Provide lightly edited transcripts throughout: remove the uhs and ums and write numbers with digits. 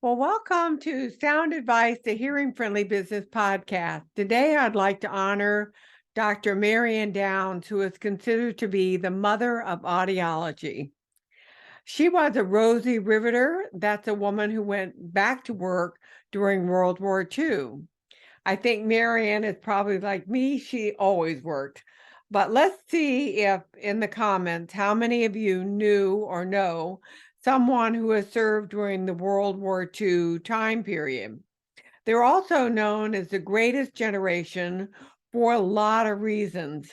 Well, welcome to Sound Advice, the Hearing Friendly Business Podcast. Today, I'd like to honor Dr. Marion Downs, who is considered to be the mother of audiology. She was a Rosy Riveter. That's a woman who went back to work during World War II. I think Marion is probably like me. She always worked. But let's see if in the comments, how many of you knew or know someone who has served during the World War II time period. They're also known as the greatest generation for a lot of reasons.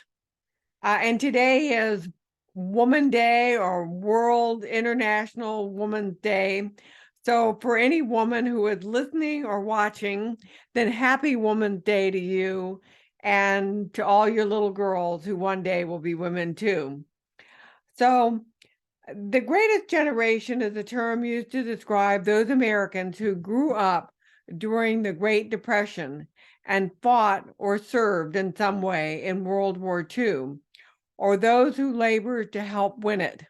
And today is Woman Day or World International Women's Day. So, for any woman who is listening or watching, then happy Women's Day to you and to all your little girls who one day will be women too. So, the greatest generation is a term used to describe those Americans who grew up during the Great Depression and fought or served in some way in World War II, or those who labored to help win it.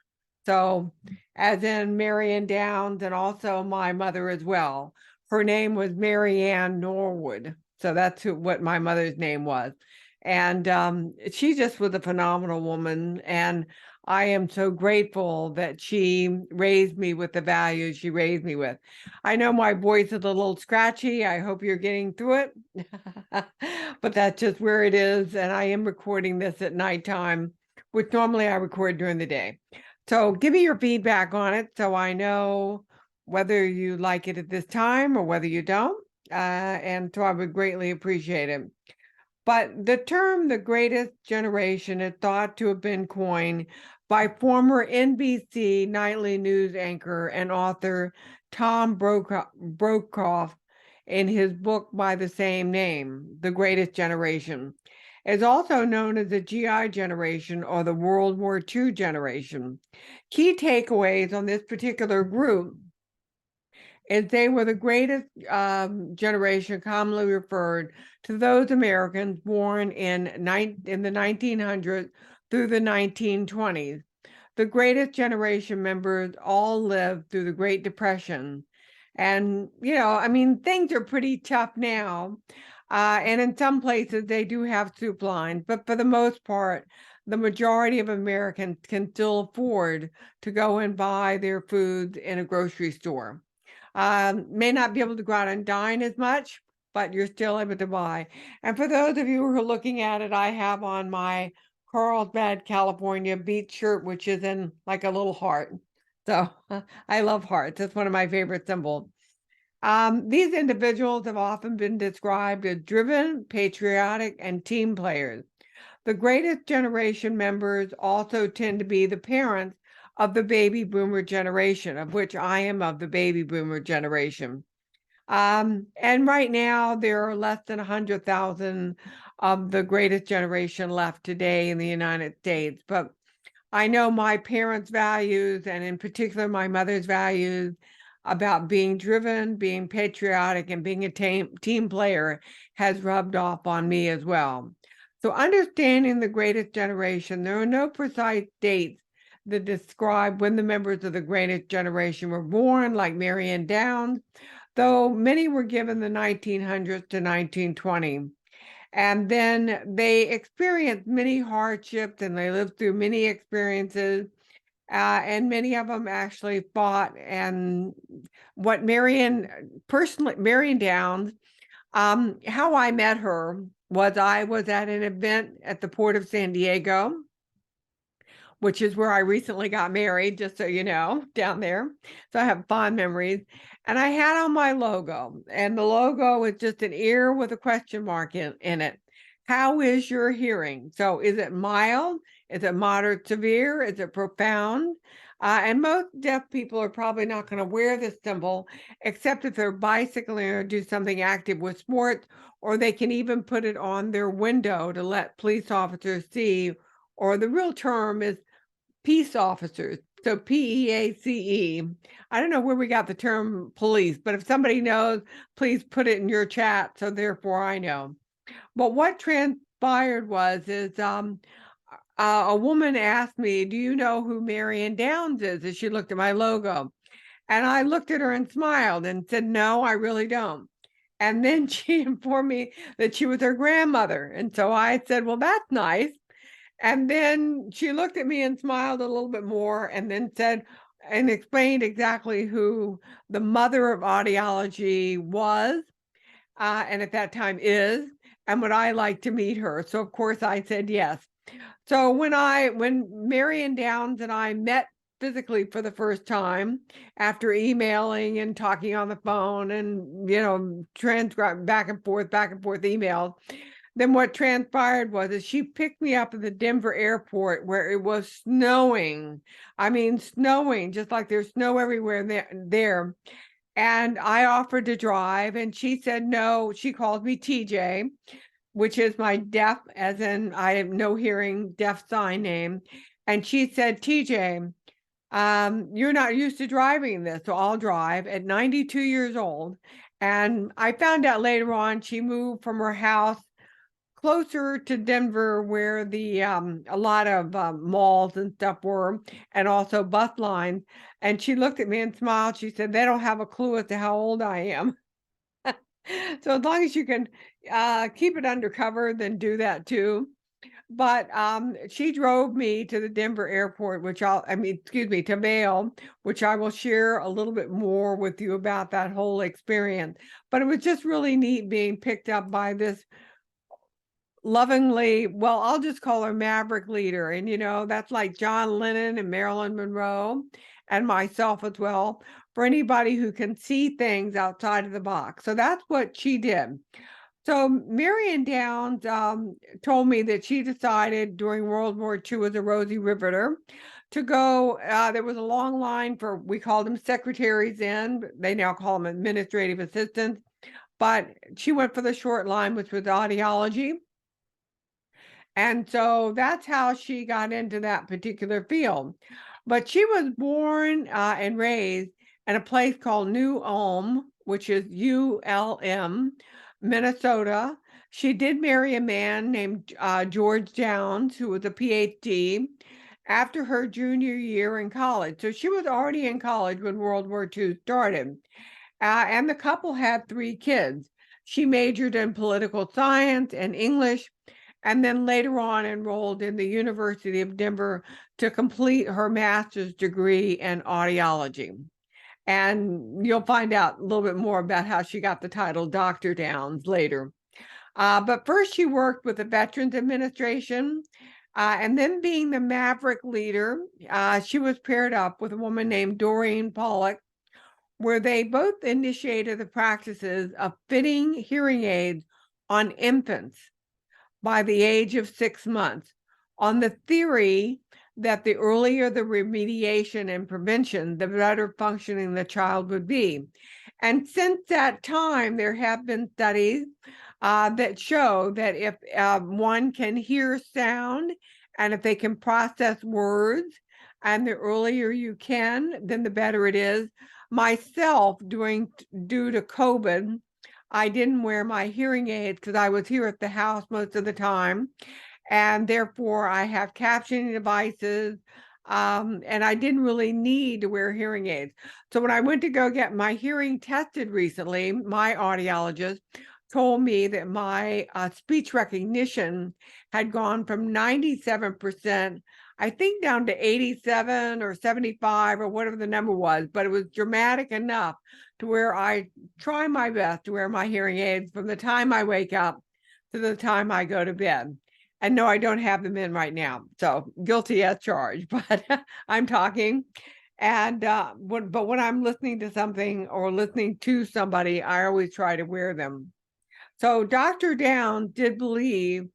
So, as in Marion Downs, and also my mother as well. Her name was Marianne Norwood. So that's what my mother's name was. And she just was a phenomenal woman. And I am so grateful that she raised me with the values she raised me with. I know my voice is a little scratchy. I hope you're getting through it. But that's just where it is. And I am recording this at nighttime, which normally I record during the day. So give me your feedback on it so I know whether you like it at this time or whether you don't. And so I would greatly appreciate it. But the term the greatest generation is thought to have been coined by former NBC nightly news anchor and author Tom Brokaw in his book by the same name, The Greatest Generation. It's also known as the GI generation or the World War II generation. Key takeaways on this particular group is they were the greatest generation commonly referred to those Americans born in the 1900s through the 1920s. The greatest generation members all lived through the Great Depression. And, things are pretty tough now. And in some places, they do have soup lines. But for the most part, the majority of Americans can still afford to go and buy their foods in a grocery store. May not be able to go out and dine as much, but you're still able to buy. And for those of you who are looking at it, I have on my Carlsbad, California beach shirt, which is in like a little heart. So I love hearts. It's one of my favorite symbols. These individuals have often been described as driven, patriotic, and team players. The greatest generation members also tend to be the parents of the baby boomer generation, of which I am of the baby boomer generation. And right now, there are less than 100,000 of the greatest generation left today in the United States. But I know my parents' values, and in particular, my mother's values about being driven, being patriotic, and being a team player has rubbed off on me as well. So, understanding the greatest generation, there are no precise dates that describe when the members of the greatest generation were born, like Marion Downs, though many were given the 1900s to 1920. And then they experienced many hardships and they lived through many experiences. And many of them actually fought. And what Marion Downs, how I met her was I was at an event at the Port of San Diego, which is where I recently got married, just so you know, down there. So I have fond memories. And I had on my logo, and the logo is just an ear with a question mark in it. How is your hearing? So is it mild? Is it moderate severe? Is it profound? And most deaf people are probably not going to wear this symbol, except if they're bicycling or do something active with sports, or they can even put it on their window to let police officers see, or the real term is peace officers. So PEACE. I don't know where we got the term police, but if somebody knows, please put it in your chat. So therefore I know. But what transpired is a woman asked me, do you know who Marion Downs is? As she looked at my logo. And I looked at her and smiled and said, no, I really don't. And then she informed me that she was her grandmother. And so I said, well, that's nice. And then she looked at me and smiled a little bit more and then said, and explained exactly who the mother of audiology was, and at that time is, and would I like to meet her? So of course I said yes. So when Marion Downs and I met physically for the first time after emailing and talking on the phone and transcribe back and forth emails, then what transpired was that she picked me up at the Denver airport where it was snowing. I mean, snowing, just like there's snow everywhere there. And I offered to drive, and she said no. She called me TJ, which is my deaf, as in I have no hearing, deaf sign name. And she said, TJ, you're not used to driving this, so I'll drive at 92 years old. And I found out later on she moved from her house closer to Denver where the a lot of malls and stuff were, and also bus lines. And she looked at me and smiled. She said, they don't have a clue as to how old I am. So as long as you can keep it undercover, then do that too. But she drove me to the Denver airport, to Vail, which I will share a little bit more with you about that whole experience. But it was just really neat being picked up by this lovingly, well, I'll just call her Maverick leader. And, that's like John Lennon and Marilyn Monroe and myself as well, for anybody who can see things outside of the box. So that's what she did. So Marion Downs told me that she decided during World War II as a Rosy Riveter to go. There was a long line for, we called them secretaries in, they now call them administrative assistants. But she went for the short line, which was audiology. And so that's how she got into that particular field. But she was born and raised in a place called New Ulm, which is ULM, Minnesota. She did marry a man named George Downs, who was a PhD, after her junior year in college. So she was already in college when World War II started. And the couple had 3 kids. She majored in political science and English, and then later on enrolled in the University of Denver to complete her master's degree in audiology. And you'll find out a little bit more about how she got the title Dr. Downs later. But first she worked with the Veterans Administration, and then being the Maverick leader, she was paired up with a woman named Doreen Pollock, where they both initiated the practices of fitting hearing aids on infants by the age of 6 months, on the theory that the earlier the remediation and prevention, the better functioning the child would be. And since that time, there have been studies that show that if one can hear sound and if they can process words, and the earlier you can, then the better it is. Myself, due to COVID, I didn't wear my hearing aids because I was here at the house most of the time. And therefore, I have captioning devices, and I didn't really need to wear hearing aids. So when I went to go get my hearing tested recently, my audiologist told me that my speech recognition had gone from 97%, I think, down to 87 or 75 or whatever the number was, but it was dramatic enough to where I try my best to wear my hearing aids from the time I wake up to the time I go to bed. And no, I don't have them in right now. So guilty as charged, but I'm talking. And but when I'm listening to something or listening to somebody, I always try to wear them. So Dr. Downs did believe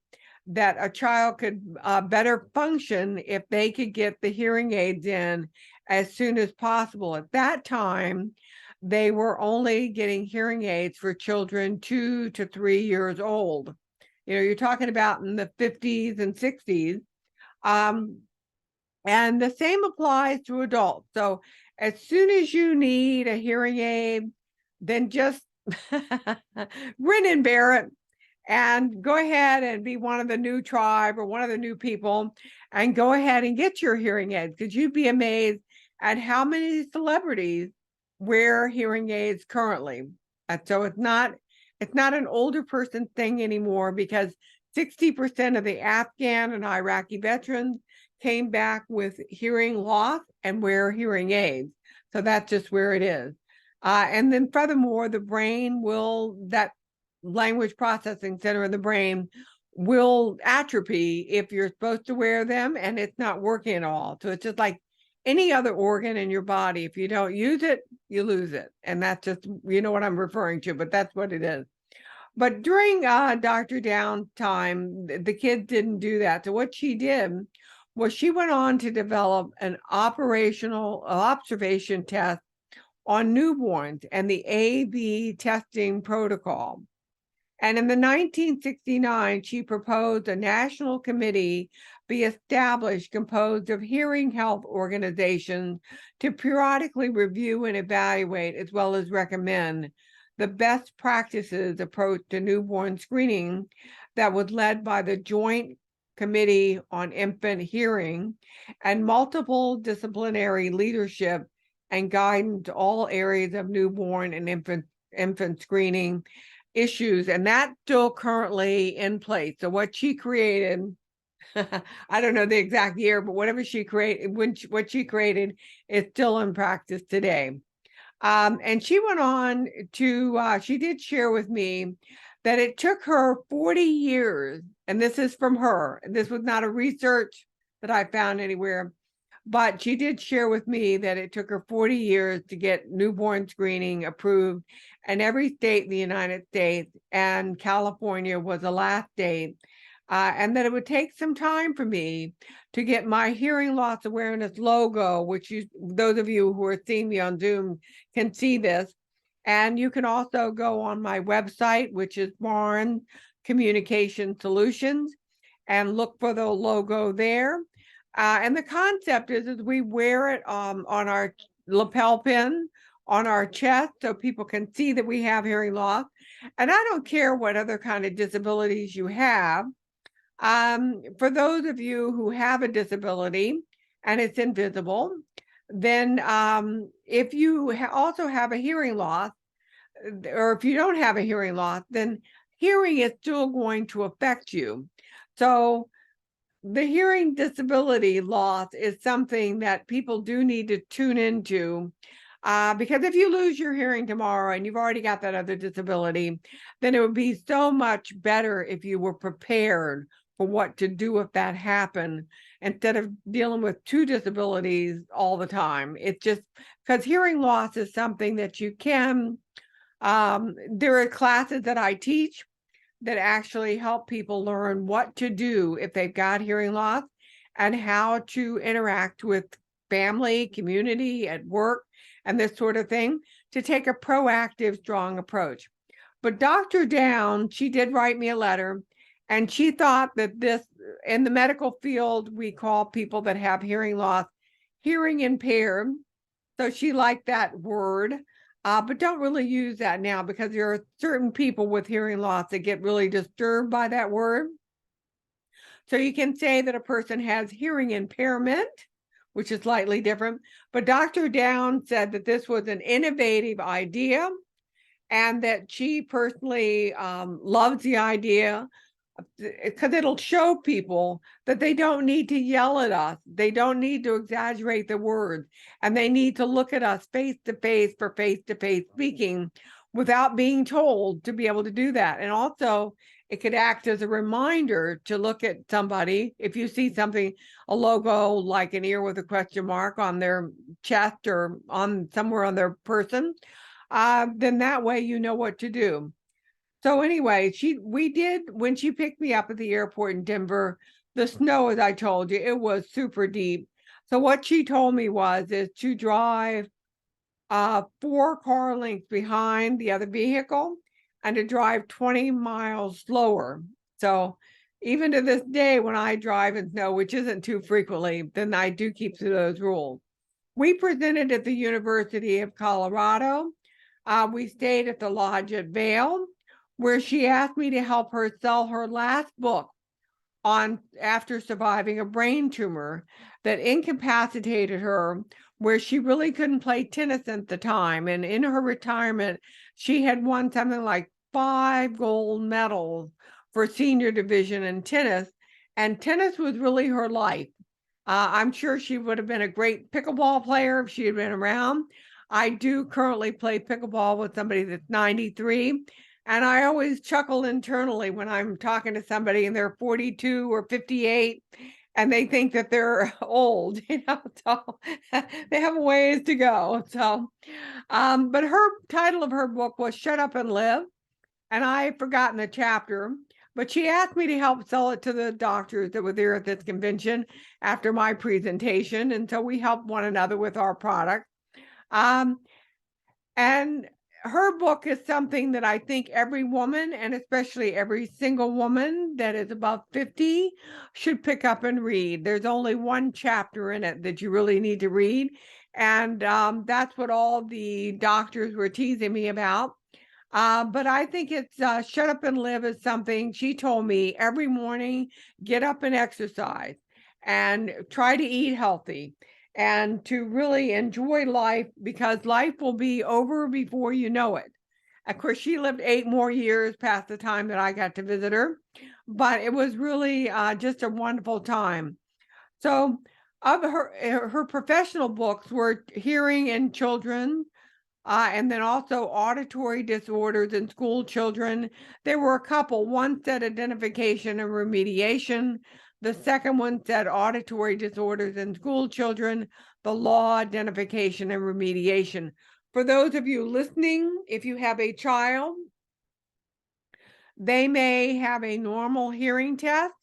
that a child could better function if they could get the hearing aids in as soon as possible. At that time, they were only getting hearing aids for children 2 to 3 years old. You're talking about in the 50s and 60s. And the same applies to adults. So as soon as you need a hearing aid, then just grin and bear it and go ahead and be one of the new tribe or one of the new people and go ahead and get your hearing aids, because you'd be amazed at how many celebrities wear hearing aids currently. So it's not an older person thing anymore, because 60% of the Afghan and Iraqi veterans came back with hearing loss and wear hearing aids. So that's just where it is. And then furthermore, the brain that language processing center of the brain will atrophy if you're supposed to wear them and it's not working at all. So it's just like any other organ in your body. If you don't use it, you lose it. And that's just, you know what I'm referring to, but that's what it is. But during Dr. Downs' time, the kids didn't do that. So what she did was she went on to develop an observation test on newborns and the AB testing protocol. And in the 1969, she proposed a national committee be established composed of hearing health organizations to periodically review and evaluate, as well as recommend, the best practices approach to newborn screening that was led by the Joint Committee on Infant Hearing and multiple disciplinary leadership and guidance to all areas of newborn and infant screening issues. And that's still currently in place. So what she created, I don't know the exact year, but whatever she created, what she created is still in practice today. And she went on to, she did share with me that it took her 40 years, and this is from her, and this was not a research that I found anywhere, but she did share with me that it took her 40 years to get newborn screening approved in every state in the United States, and California was the last state, and that it would take some time for me to get my hearing loss awareness logo, which those of you who are seeing me on Zoom can see this. And you can also go on my website, which is Barnes Communication Solutions, and look for the logo there. And the concept is we wear it on our lapel pin on our chest so people can see that we have hearing loss. And I don't care what other kind of disabilities you have. For those of you who have a disability and it's invisible, then if you also have a hearing loss, or if you don't have a hearing loss, then hearing is still going to affect you. So the hearing disability loss is something that people do need to tune into, because if you lose your hearing tomorrow and you've already got that other disability, then it would be so much better if you were prepared for what to do if that happened, instead of dealing with two disabilities all the time. It's just because hearing loss is something that you can, there are classes that I teach that actually help people learn what to do if they've got hearing loss and how to interact with family, community, at work, and this sort of thing, to take a proactive, strong approach. But Dr. Downs, she did write me a letter, and she thought that this, in the medical field, we call people that have hearing loss hearing impaired. So she liked that word. But don't really use that now, because there are certain people with hearing loss that get really disturbed by that word. So you can say that a person has hearing impairment, which is slightly different. But Dr. Downs said that this was an innovative idea, and that she personally loves the idea, because it'll show people that they don't need to yell at us. They don't need to exaggerate the words, and they need to look at us face to face for face-to-face speaking without being told to be able to do that. And also it could act as a reminder to look at somebody. If you see something, a logo like an ear with a question mark on their chest or on somewhere on their person, then that way you know what to do. So anyway, when she picked me up at the airport in Denver, the snow, as I told you, it was super deep. So what she told me is to drive 4 car lengths behind the other vehicle and to drive 20 miles slower. So even to this day, when I drive in snow, which isn't too frequently, then I do keep to those rules. We presented at the University of Colorado. We stayed at the lodge at Vail, where she asked me to help her sell her last book, after surviving a brain tumor that incapacitated her, where she really couldn't play tennis at the time. And in her retirement, she had won something like 5 gold medals for senior division in tennis. And tennis was really her life. I'm sure she would have been a great pickleball player if she had been around. I do currently play pickleball with somebody that's 93. And I always chuckle internally when I'm talking to somebody and they're 42 or 58 and they think that they're old, so they have a ways to go. So, but her title of her book was Shut Up and Live. And I had forgotten the chapter, but she asked me to help sell it to the doctors that were there at this convention after my presentation. And so we helped one another with our product. And her book is something that I think every woman, and especially every single woman that is above 50, should pick up and read. There's only one chapter in it that you really need to read. And that's what all the doctors were teasing me about. But I think it's Shut Up and Live is something she told me every morning, get up and exercise and try to eat healthy and to really enjoy life, because life will be over before you know it. Of course, she lived 8 more years past the time that I got to visit her, but it was really just a wonderful time. So of her professional books were Hearing in Children, and then also auditory disorders in school children. There were a couple. One said identification and remediation. The second one said auditory disorders in school children, the law, identification, and remediation. For those of you listening, if you have a child, they may have a normal hearing test,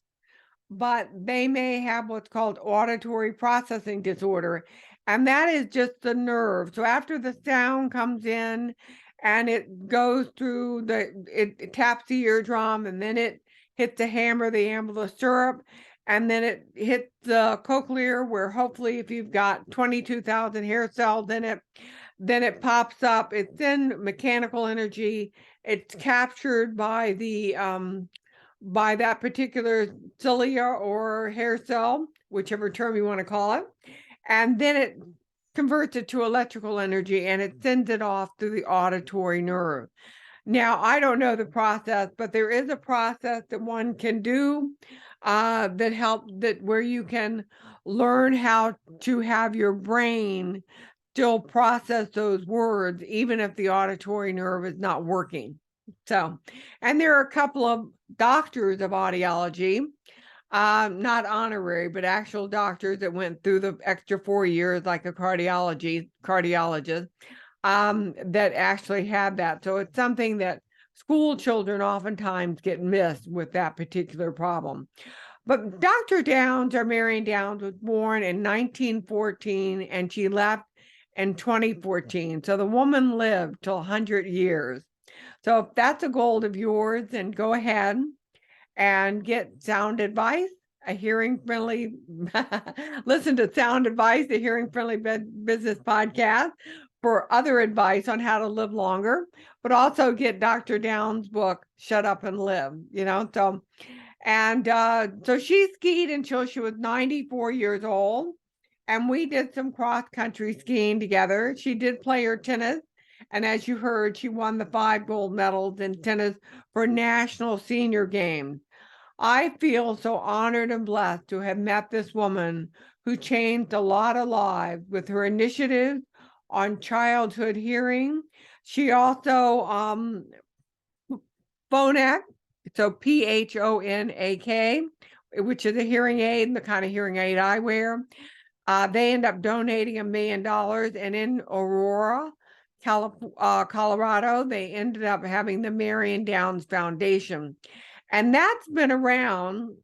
but they may have what's called auditory processing disorder. And that is just the nerve. So after the sound comes in and it goes through it taps the eardrum, and then it hits the hammer, the amble, the syrup, and then it hits the cochlear, where hopefully if you've got 22,000 hair cells in it, then it pops up. It's in mechanical energy. It's captured by by that particular cilia or hair cell, whichever term you want to call it. And then it converts it to electrical energy and it sends it off through the auditory nerve. Now, I don't know the process, but there is a process that one can do where you can learn how to have your brain still process those words, even if the auditory nerve is not working. So, and there are a couple of doctors of audiology, not honorary, but actual doctors that went through the extra 4 years, like a cardiologist, that actually have that. So it's something that school children oftentimes get missed with that particular problem. But Dr. Downs, or Marion Downs, was born in 1914 and she left in 2014. So the woman lived till 100 years. So if that's a goal of yours, then go ahead and get Sound Advice, a hearing-friendly, listen to Sound Advice, a hearing-friendly business podcast for other advice on how to live longer, but also get Dr. Downs' book, Shut Up and Live, so. And so she skied until she was 94 years old. And we did some cross-country skiing together. She did play her tennis. And as you heard, she won the 5 gold medals in tennis for national senior games. I feel so honored and blessed to have met this woman who changed a lot of lives with her initiatives on childhood hearing. She also Phonak, so Phonak, which is a hearing aid, the kind of hearing aid I wear. They end up donating $1 million, and in Aurora, Colorado, they ended up having the Marion Downs Foundation. And that's been around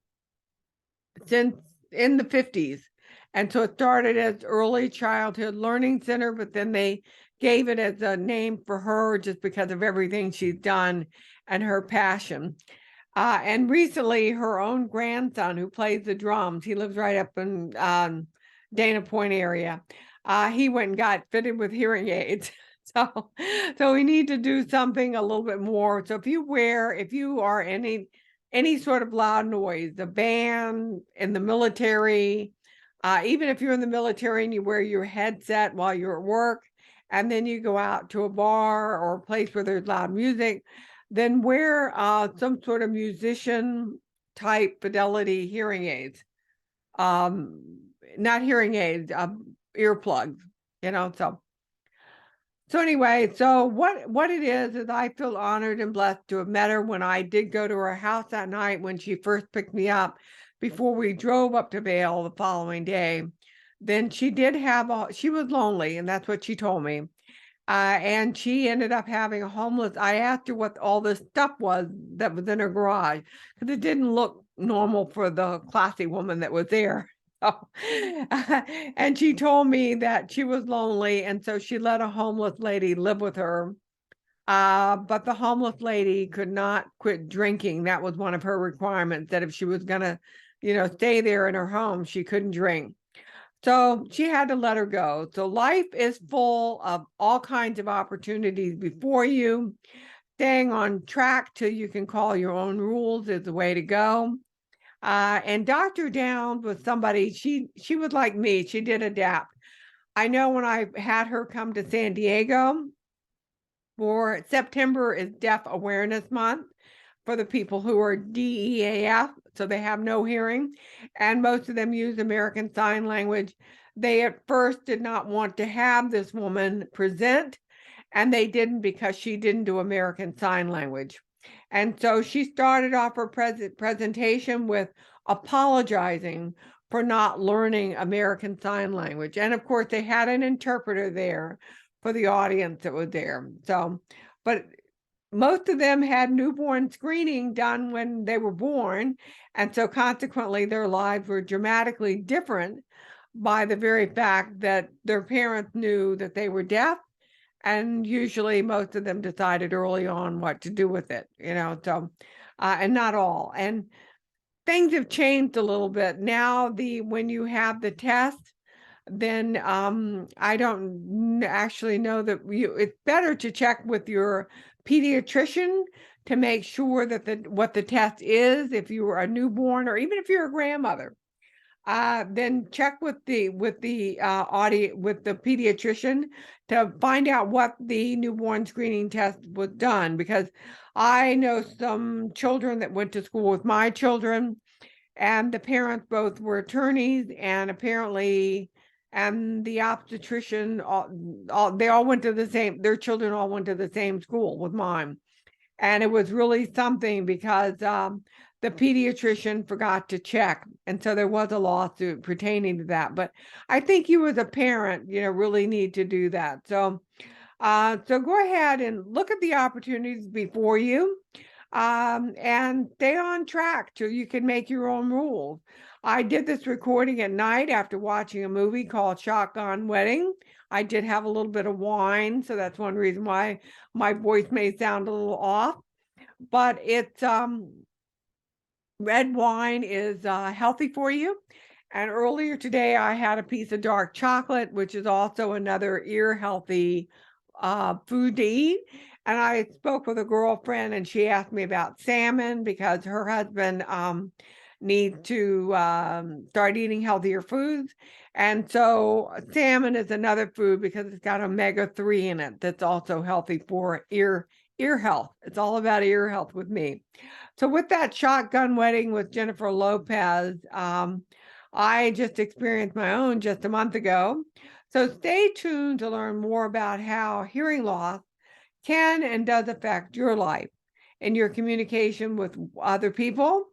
since in the 50s. And so it started as Early Childhood Learning Center, but then they gave it as a name for her just because of everything she's done and her passion. And recently, her own grandson, who plays the drums, he lives right up in Dana Point area, he went and got fitted with hearing aids. So we need to do something a little bit more. So if you are any sort of loud noise, the band, in the military, even if you're in the military and you wear your headset while you're at work, and then you go out to a bar or a place where there's loud music, then wear some sort of musician type fidelity hearing aids. Not hearing aids, earplugs, so anyway, so what it is I feel honored and blessed to have met her when I did go to her house that night when she first picked me up before we drove up to Vail the following day. Then she did she was lonely, and that's what she told me. And she ended up having I asked her what all this stuff was that was in her garage, because it didn't look normal for the classy woman that was there. Oh, and she told me that she was lonely, and so she let a homeless lady live with her. But the homeless lady could not quit drinking. That was one of her requirements, that if she was gonna, stay there in her home, she couldn't drink. So she had to let her go. So life is full of all kinds of opportunities before you. Staying on track till you can call your own rules is the way to go. And Dr. Downs was somebody, she was like me. She did adapt. I know when I had her come to San Diego, for September is Deaf Awareness Month for the people who are DEAF, so they have no hearing, and most of them use American Sign Language. They at first did not want to have this woman present, and they didn't because she didn't do American Sign Language. And so she started off her presentation with apologizing for not learning American Sign Language. And of course, they had an interpreter there for the audience that was there. So, but most of them had newborn screening done when they were born. And so consequently, their lives were dramatically different by the very fact that their parents knew that they were deaf. And usually most of them decided early on what to do with it, so, and not all. And things have changed a little bit. Now, when you have the test, then I don't actually know that it's better to check with your pediatrician to make sure that what the test is, if you were a newborn or even if you're a grandmother. Then check with the pediatrician to find out what the newborn screening test was done, because I know some children that went to school with my children, and the parents both were attorneys, and apparently, and the obstetrician, they all went to their children all went to the same school with mine. And it was really something because the pediatrician forgot to check. And so there was a lawsuit pertaining to that. But I think you as a parent, really need to do that. So, so go ahead and look at the opportunities before you, and stay on track till you can make your own rules. I did this recording at night after watching a movie called Shotgun Wedding. I did have a little bit of wine, so that's one reason why my voice may sound a little off. But it's red wine is healthy for you. And earlier today, I had a piece of dark chocolate, which is also another ear healthy food to eat. And I spoke with a girlfriend, and she asked me about salmon because her husband needs to start eating healthier foods. And so salmon is another food because it's got omega-3 in it that's also healthy for ear health. It's all about ear health with me. So with that Shotgun Wedding with Jennifer Lopez, I just experienced my own just a month ago. So stay tuned to learn more about how hearing loss can and does affect your life and your communication with other people.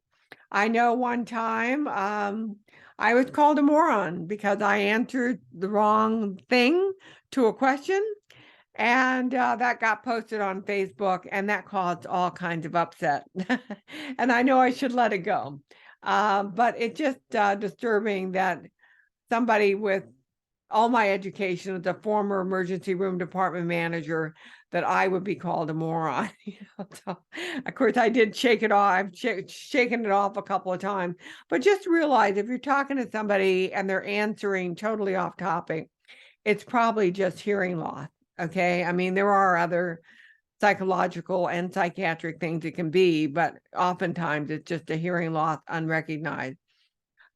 I know one time I was called a moron because I answered the wrong thing to a question. And that got posted on Facebook, and that caused all kinds of upset. And I know I should let it go. But it's just disturbing that somebody with all my education as a former emergency room department manager, that I would be called a moron. So, of course, I did shake it off. I've shaken it off a couple of times. But just realize if you're talking to somebody and they're answering totally off topic, it's probably just hearing loss. Okay. I mean, there are other psychological and psychiatric things it can be, but oftentimes it's just a hearing loss unrecognized.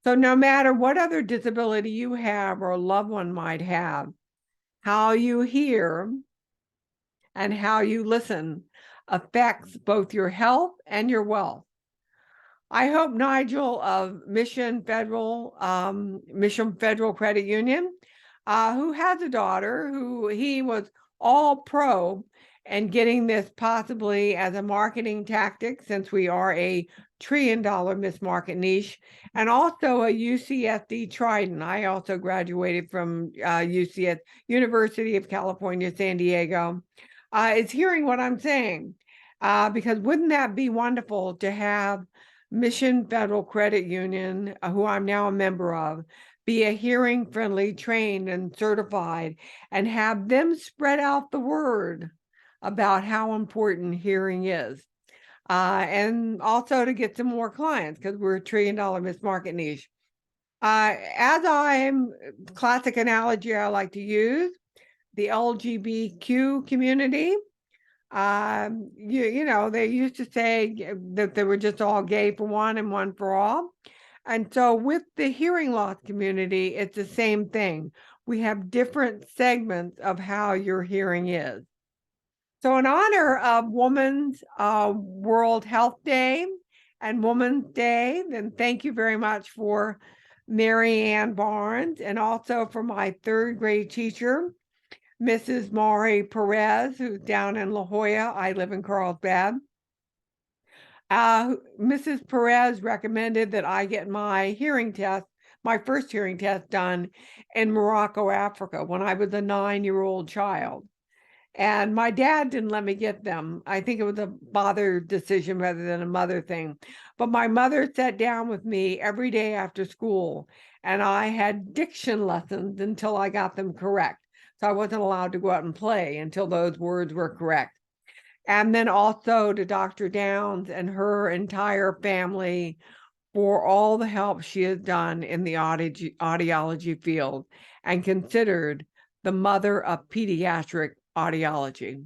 So no matter what other disability you have or a loved one might have, how you hear and how you listen affects both your health and your wealth. I hope Nigel of Mission Federal Credit Union, who has a daughter who he was all pro and getting this possibly as a marketing tactic, since we are a $1 trillion Miss Market niche, and also a UCSD Trident. I also graduated from UCS, University of California, San Diego, is hearing what I'm saying. Because wouldn't that be wonderful to have Mission Federal Credit Union, who I'm now a member of, be a hearing friendly, trained and certified, and have them spread out the word about how important hearing is. And also to get some more clients, because we're a $1 trillion Miss Market niche. As I'm, classic analogy I like to use, the LGBTQ community. You know, they used to say that they were just all gay for one and one for all. And so with the hearing loss community, it's the same thing. We have different segments of how your hearing is. So in honor of Women's World Health Day and Women's Day, then thank you very much for Marianne Barnes, and also for my 3rd grade teacher, Mrs. Maury Perez, who's down in La Jolla. I live in Carlsbad. Mrs. Perez recommended that I get my hearing test, my first hearing test, done in Morocco, Africa, when I was a 9-year-old child. And my dad didn't let me get them. I think it was a father decision rather than a mother thing. But my mother sat down with me every day after school, and I had diction lessons until I got them correct. So I wasn't allowed to go out and play until those words were correct. And then also to Dr. Downs and her entire family for all the help she has done in the audiology field, and considered the mother of pediatric audiology.